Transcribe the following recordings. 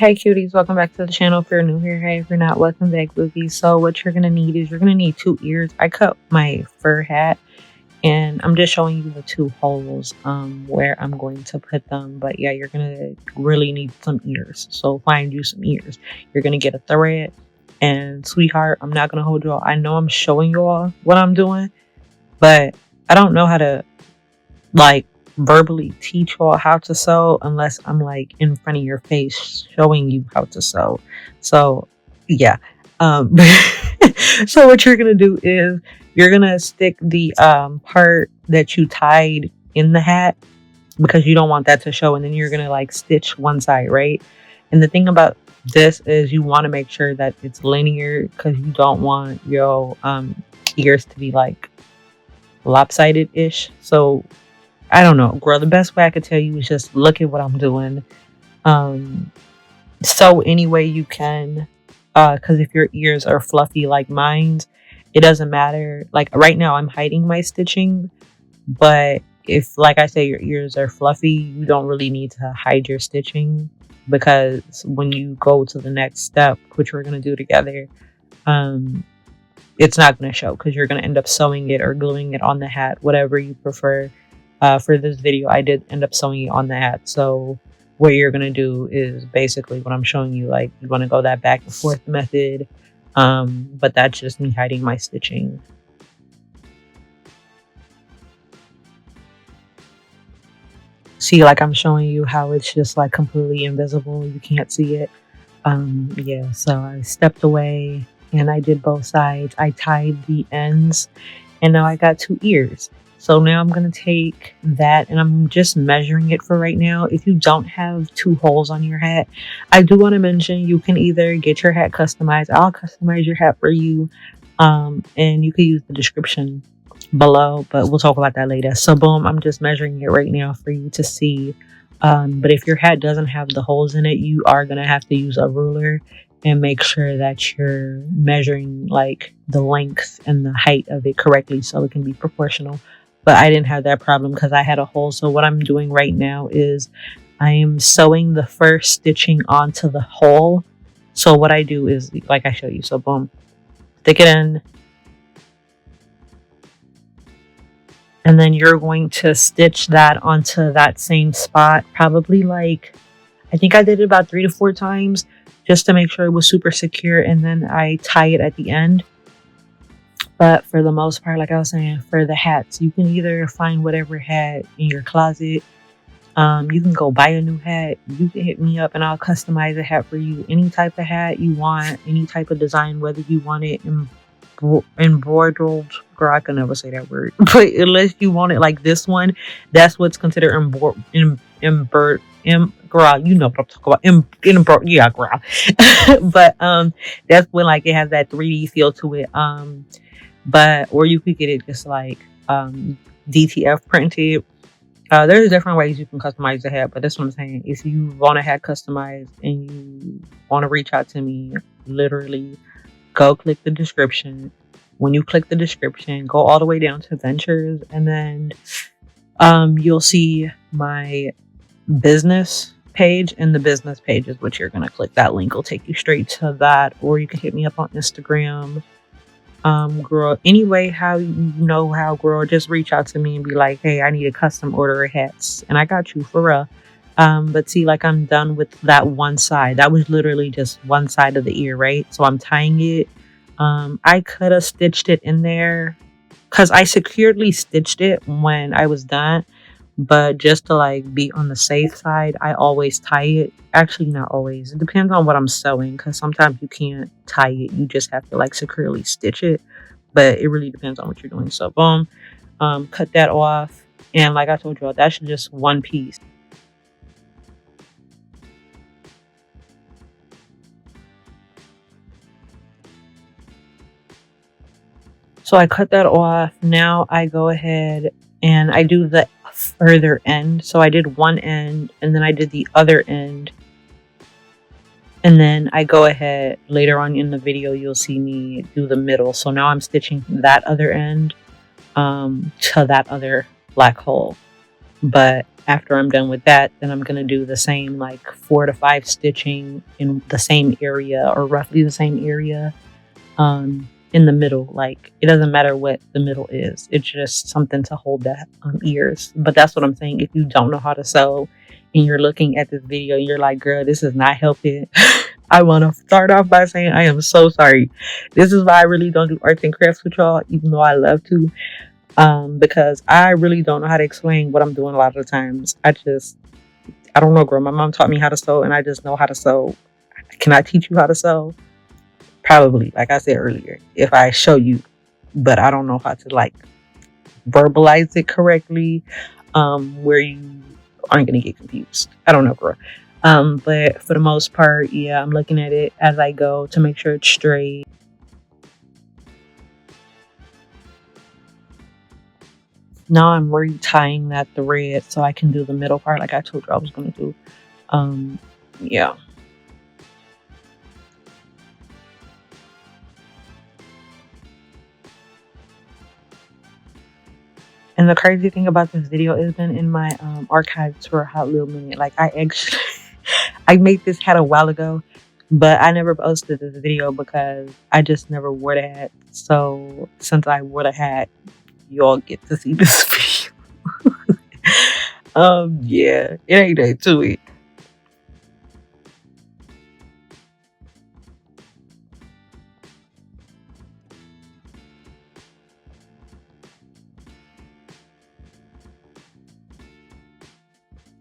Hey cuties, welcome back to the channel. If you're new here, hey, if you're not, welcome back, boogies. So what you're gonna need is you're gonna need 2 ears. I cut my fur hat and I'm just showing you the 2 holes where I'm going to put them. But yeah, you're gonna really need some ears. So find you some ears. You're gonna get a thread, and sweetheart, I'm not gonna hold you all. I know I'm showing you all what I'm doing, but I don't know how to like verbally teach you all how to sew unless I'm like in front of your face showing you how to sew. So yeah. So what you're gonna do is you're gonna stick the part that you tied in the hat, because you don't want that to show, and then you're gonna like stitch one side, right? And the thing about this is you want to make sure that it's linear, because you don't want your ears to be like lopsided ish. So I don't know, girl. The best way I could tell you is just look at what I'm doing. Sew any way you can, because if your ears are fluffy like mine, it doesn't matter. Like right now, I'm hiding my stitching, but if, like I say, your ears are fluffy, you don't really need to hide your stitching, because when you go to the next step, which we're gonna do together, it's not gonna show, because you're gonna end up sewing it or gluing it on the hat, whatever you prefer. For this video, I did end up sewing it on the hat. So what you're going to do is basically what I'm showing you. Like, you want to go that back and forth method. But that's just me hiding my stitching. See, like I'm showing you how it's just like completely invisible. You can't see it. Yeah, so I stepped away and I did both sides. I tied the ends, and now I got 2 ears. So now I'm going to take that and I'm just measuring it for right now. If you don't have 2 holes on your hat, I do want to mention you can either get your hat customized. I'll customize your hat for you. And you can use the description below, but we'll talk about that later. So boom, I'm just measuring it right now for you to see. But if your hat doesn't have the holes in it, you are going to have to use a ruler and make sure that you're measuring like the length and the height of it correctly so it can be proportional. But I didn't have that problem because I had a hole. So what I'm doing right now is I am sewing the first stitching onto the hole. So what I do is, like I showed you, so boom, stick it in. And then you're going to stitch that onto that same spot, probably like, I think I did it about 3 to 4 times just to make sure it was super secure. And then I tie it at the end. But for the most part, like I was saying, for the hats, you can either find whatever hat in your closet. You can go buy a new hat. You can hit me up and I'll customize a hat for you. Any type of hat you want, any type of design, whether you want it embroidered. Girl, I can never say that word. But unless you want it like this one, that's what's considered girl, you know what I'm talking about. Yeah, girl. But that's when like it has that 3D feel to it. Or you could get it just like DTF printed. There's different ways you can customize the hat, but that's what I'm saying. If you want a hat customized and you want to reach out to me, literally go click the description. When you click the description, go all the way down to Ventures, and then you'll see my business page, and the business page is what you're going to click. That link will take you straight to that, or you can hit me up on Instagram. Girl, anyway, how you know how, girl, just reach out to me and be like, hey, I need a custom order of hats, and I got you for real. But see, like I'm done with that one side. That was literally just one side of the ear, right? So I'm tying it. I could have stitched it in there because I securely stitched it when I was done. But just to like be on the safe side, I always tie it. Actually, not always. It depends on what I'm sewing, because sometimes you can't tie it. You just have to like securely stitch it. But it really depends on what you're doing. So boom, cut that off. And like I told you, that's just one piece. So I cut that off. Now I go ahead and I do the further end. So I did one end and then I did the other end. And then I go ahead later on in the video, you'll see me do the middle. So now I'm stitching that other end to that other black hole. But after I'm done with that, then I'm gonna do the same like 4 to 5 stitching in the same area or roughly the same area in the middle. Like it doesn't matter what the middle is. It's just something to hold the ears. But that's what I'm saying. If you don't know how to sew and you're looking at this video and you're like, girl, this is not helping. I want to start off by saying I am so sorry. This is why I really don't do arts and crafts with y'all, even though I love to. Because I really don't know how to explain what I'm doing a lot of the times. I don't know, girl. My mom taught me how to sew and I just know how to sew. Can I teach you how to sew? Probably, like I said earlier, if I show you, but I don't know how to like verbalize it correctly, where you aren't gonna get confused. I don't know, girl. But for the most part, yeah, I'm looking at it as I go to make sure it's straight. Now I'm retying that thread so I can do the middle part like I told you I was gonna do. Yeah. And the crazy thing about this video is been in my archives for a hot little minute. Like I actually, I made this hat a while ago, but I never posted this video because I just never wore the hat. So since I wore the hat, you all get to see this video. Yeah, it ain't that to it.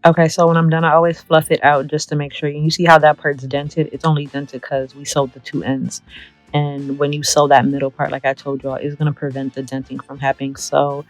Okay, so when I'm done, I always fluff it out just to make sure. You see how that part's dented? It's only dented because we sewed the 2 ends. And when you sew that middle part, like I told y'all, it's going to prevent the denting from happening. So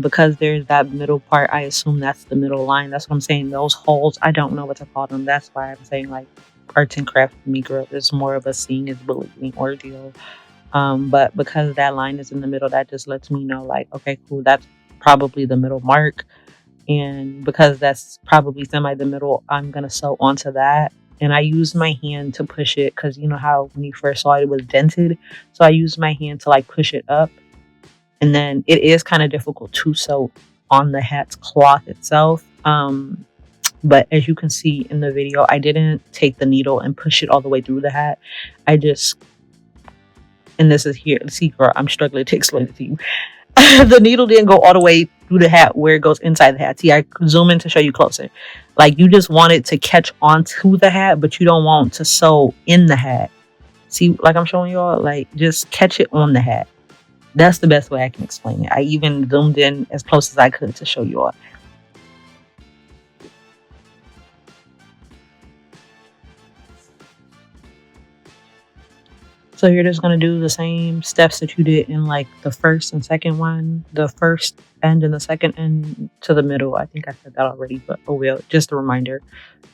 because there's that middle part, I assume that's the middle line. That's what I'm saying. Those holes, I don't know what to call them. That's why I'm saying like arts and crafts for me, girl, is more of a seeing is believing ordeal. But because that line is in the middle, that just lets me know like, okay, cool, that's probably the middle mark. And because that's probably semi the middle, I'm going to sew onto that. And I used my hand to push it because you know how when you first saw it, it was dented. So I used my hand to like push it up. And then it is kind of difficult to sew on the hat's cloth itself. But as you can see in the video, I didn't take the needle and push it all the way through the hat. I just, and this is here, see girl, I'm struggling to explain it to you. The needle didn't go all the way through the hat where it goes inside the hat. See, I zoom in to show you closer. Like you just want it to catch onto the hat, but you don't want to sew in the hat. See, like I'm showing y'all, like just catch it on the hat. That's the best way I can explain it. I even zoomed in as close as I could to show you all. So you're just going to do the same steps that you did in like the first and second one, the first end and the second end to the middle. I think I said that already, but oh well, just a reminder.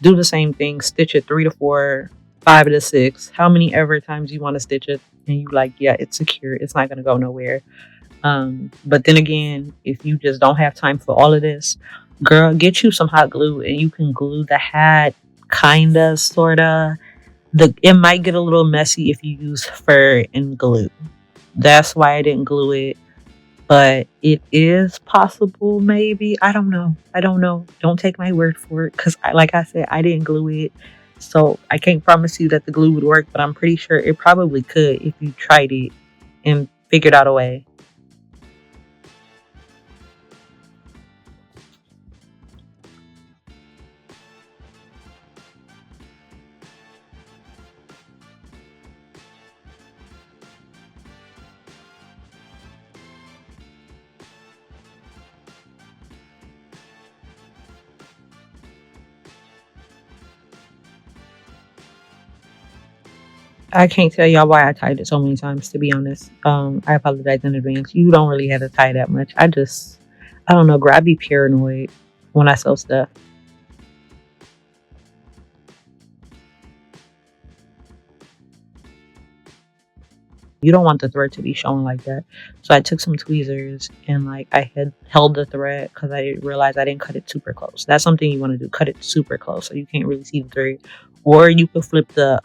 Do the same thing, stitch it 3 to 4, 5 to 6, how many ever times you want to stitch it. And you like, yeah, it's secure. It's not going to go nowhere. But then again, if you just don't have time for all of this, girl, get you some hot glue and you can glue the hat kinda, sorta. It might get a little messy if you use fur and glue. That's why I didn't glue it. But it is possible, maybe. I don't know. Don't take my word for it. Because like I said, I didn't glue it. So I can't promise you that the glue would work. But I'm pretty sure it probably could if you tried it and figured out a way. I can't tell y'all why I tied it so many times, to be honest. I apologize in advance. You don't really have to tie that much. I don't know, girl. I be paranoid when I sew stuff. You don't want the thread to be showing like that. So I took some tweezers and like I had held the thread because I realized I didn't cut it super close. That's something you want to do. Cut it super close so you can't really see the thread. Or you could flip the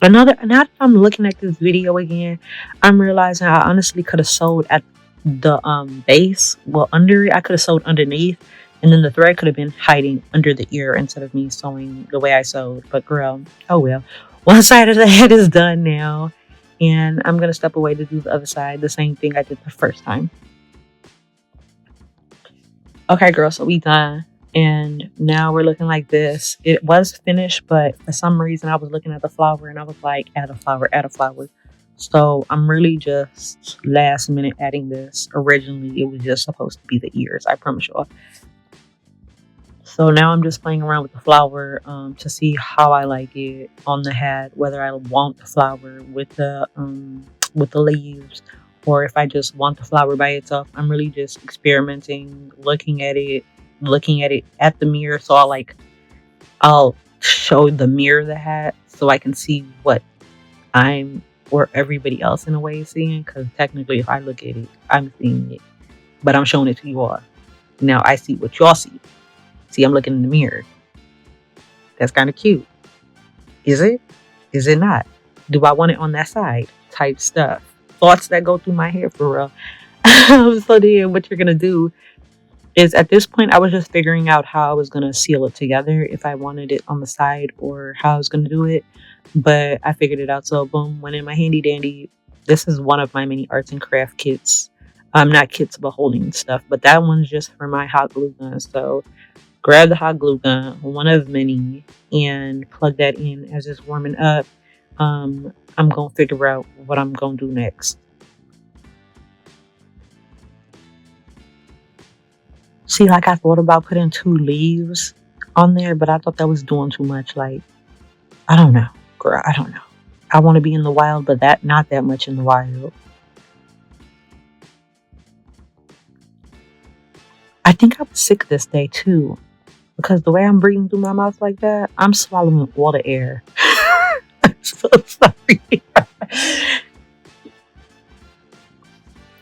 now that I'm looking at this video again, I'm realizing I honestly could have sewed at the base, well, under it, I could have sewed underneath, and then the thread could have been hiding under the ear instead of me sewing the way I sewed. But girl, oh well. One side of the head is done now, and I'm gonna step away to do the other side, the same thing I did the first time. Okay, girl, so we done. And now we're looking like this. It was finished, but for some reason I was looking at the flower and I was like, add a flower, add a flower. So I'm really just last minute adding this. Originally, it was just supposed to be the ears, I promise y'all. So now I'm just playing around with the flower to see how I like it on the hat, whether I want the flower with the leaves, or if I just want the flower by itself. I'm really just experimenting, looking at it at the mirror. So I'll show the mirror the hat so I can see what I'm or everybody else in a way is seeing. Because technically, if I look at it, I'm seeing it, but I'm showing it to you all. Now I see what y'all see. See, I'm looking in the mirror. That's kind of cute. Is it? Is it not? Do I want it on that side? Type stuff. Thoughts that go through my head for real. So then what you're going to do is, at this point, I was just figuring out how I was going to seal it together, if I wanted it on the side or how I was going to do it. But I figured it out. So boom, went in my handy dandy. This is one of my many arts and craft kits. Not kits, but holding stuff. But that one's just for my hot glue gun. So grab the hot glue gun, one of many, and plug that in as it's warming up. I'm going to figure out what I'm going to do next. See, like I thought about putting 2 leaves on there, but I thought that was doing too much. Like, I don't know, girl, I don't know. I want to be in the wild, but not that much in the wild. I think I was sick this day too, because the way I'm breathing through my mouth like that, I'm swallowing all the air. I'm so sorry.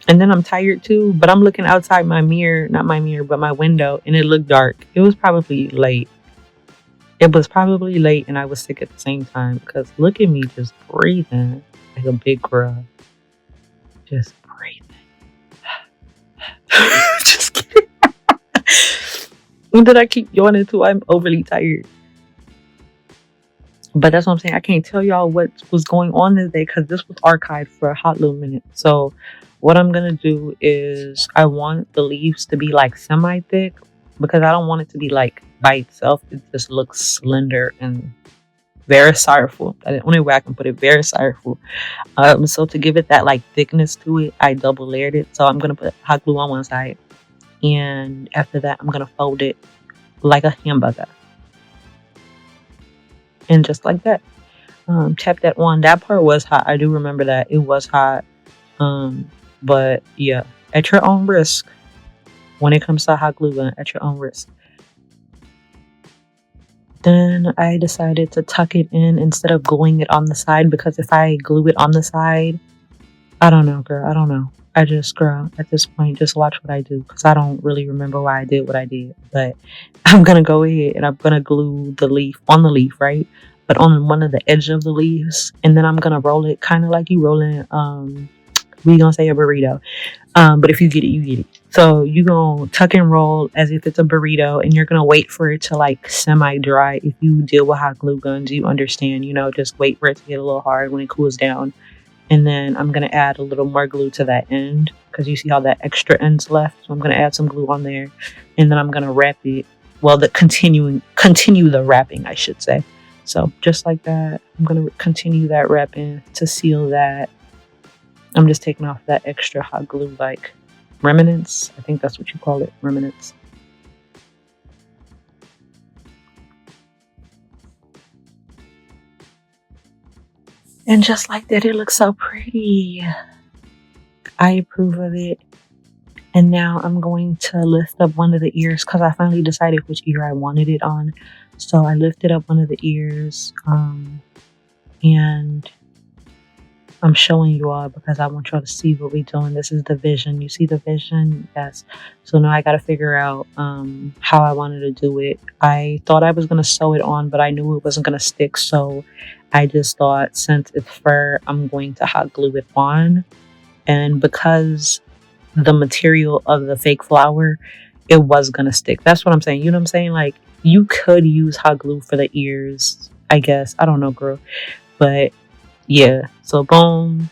And then I'm tired too, but I'm looking outside my mirror, not my mirror, but my window, and it looked dark. It was probably late. And I was sick at the same time, because look at me just breathing like a big girl. Just breathing. Just kidding. When did I keep yawning too? I'm overly tired. But that's what I'm saying. I can't tell y'all what was going on this day because this was archived for a hot little minute. So what I'm going to do is, I want the leaves to be like semi-thick, because I don't want it to be like by itself. It just looks slender and very sorrowful. That's the only way I can put it, very sorrowful. So to give it that like thickness to it, I double layered it. So I'm going to put hot glue on one side. And after that, I'm going to fold it like a hamburger. And just like that, tap that on. That part was hot. I do remember that it was hot. But yeah, at your own risk. When it comes to hot glue gun, at your own risk. Then I decided to tuck it in instead of gluing it on the side, because if I glue it on the side, I don't know, girl. I don't know. Girl, at this point, just watch what I do, because I don't really remember why I did what I did. But I'm going to go ahead and I'm going to glue the leaf on the leaf, right? But on one of the edge of the leaves. And then I'm going to roll it kind of like you rolling, we going to say a burrito. But if you get it, you get it. So you're going to tuck and roll as if it's a burrito, and you're going to wait for it to like semi-dry. If you deal with hot glue guns, you understand, just wait for it to get a little hard when it cools down. And then I'm going to add a little more glue to that end, because you see how that extra end's left. So I'm going to add some glue on there, and then I'm going to wrap it. Well, continue the wrapping, I should say. So just like that, I'm going to continue that wrapping to seal that. I'm just taking off that extra hot glue, like remnants. I think that's what you call it, remnants. And just like that, it looks so pretty. I approve of it. And now I'm going to lift up one of the ears, because I finally decided which ear I wanted it on. So I lifted up one of the ears, and I'm showing you all because I want y'all to see what we're doing. This is the vision. You see the vision? Yes. So now I got to figure out how I wanted to do it. I thought I was going to sew it on, but I knew it wasn't going to stick. So I just thought, since it's fur, I'm going to hot glue it on. And because the material of the fake flower, it was gonna stick. That's what I'm saying. You know what I'm saying? Like, you could use hot glue for the ears, I guess. I don't know, girl. But yeah, so boom,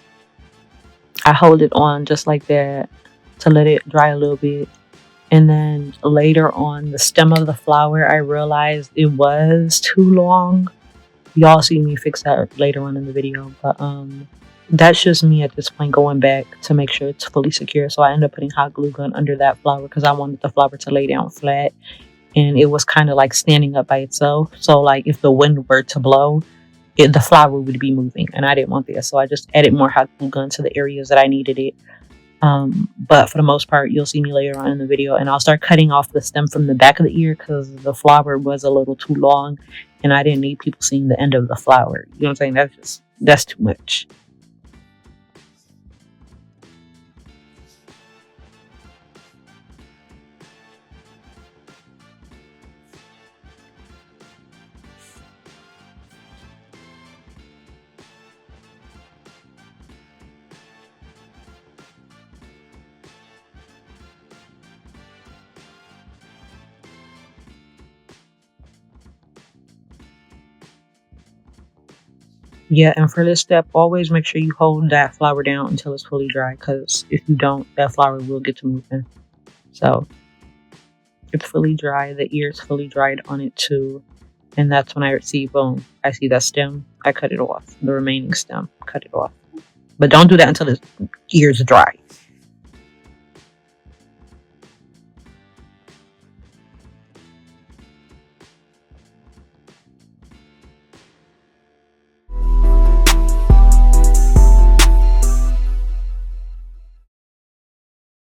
I hold it on just like that to let it dry a little bit. And then later on, the stem of the flower, I realized it was too long. Y'all see me fix that later on in the video. But that's just me at this point going back to make sure it's fully secure. So I ended up putting hot glue gun under that flower because I wanted the flower to lay down flat. And it was kind of like standing up by itself. So like if the wind were to blow, the flower would be moving. And I didn't want that. So I just added more hot glue gun to the areas that I needed it. But for the most part, you'll see me later on in the video, and I'll start cutting off the stem from the back of the ear because the flower was a little too long and I didn't need people seeing the end of the flower. You know what I'm saying? That's too much. Yeah, and for this step, always make sure you hold that flower down until it's fully dry, because if you don't, that flower will get to moving. So it's fully dry, the ear's fully dried on it too, and that's when I see, boom, I see that stem, I cut it off. The remaining stem, cut it off. But don't do that until the ear's dry.